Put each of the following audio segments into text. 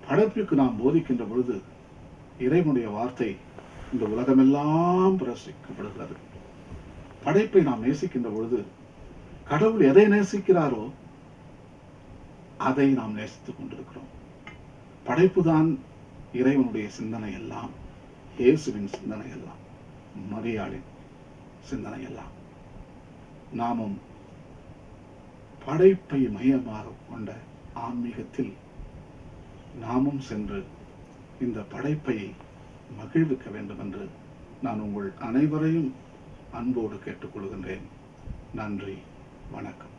படைப்புக்கு நாம் போதிக்கின்ற பொழுது இறைவனுடைய வார்த்தை இந்த உலகமெல்லாம் பிரசிக்கப்படுகிறது. படைப்பை நாம் நேசிக்கின்ற பொழுது கடவுள் எதை நேசிக்கிறாரோ அதை நாம் நேசித்துக் கொண்டிருக்கிறோம். படைப்புதான் இறைவனுடைய சிந்தனை எல்லாம், இயேசுவின் சிந்தனை எல்லாம், மரியாளின் சிந்தனை எல்லாம். நாமும் படைப்பை மையமாக கொண்ட ஆன்மீகத்தில் நாமும் சென்று இந்த படைப்பை மகிழ்விக்க வேண்டும் என்று நான் உங்கள் அனைவரையும் அன்போடு கேட்டுக்கொள்கின்றேன். நன்றி, வணக்கம்.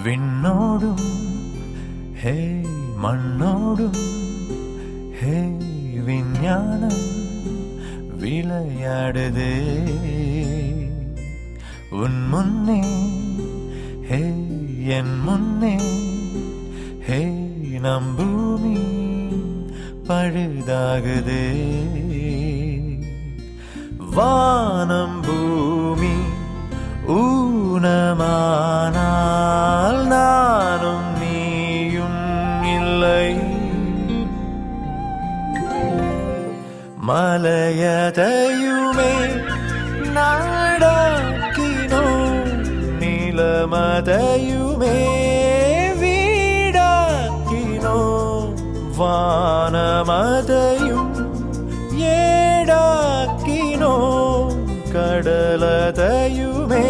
விண்ணோடும் ஹே மண்ணோடும் ஹே விஞ்ஞானம் விளையாடுதே உன் முன்னே ஹே என் முன்னே ஹே நம் பூமி பழுதாகுதே. வானம் பூமி ஊனமானால் நானும் நீயும் இல்லை. மலையதையுமே நாடாக்கினோம், நிலமதையுமே வீடாக்கினோம், வானமதையும் ஏடாக்கினோம், கடலதையுமே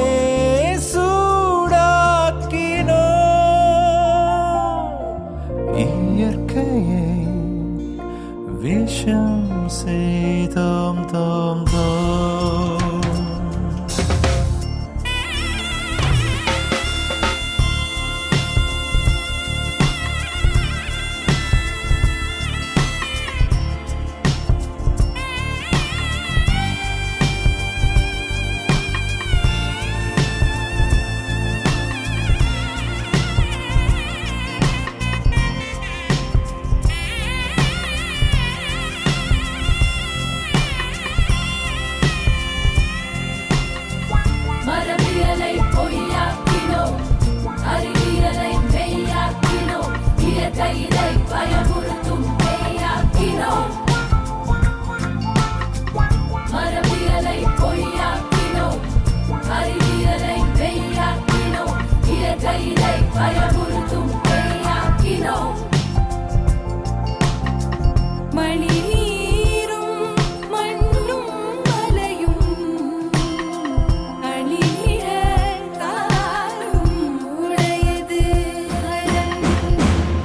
சூடாக்கினோம். இயற்கையை விஷம் செய்தோம் தோம் தோம்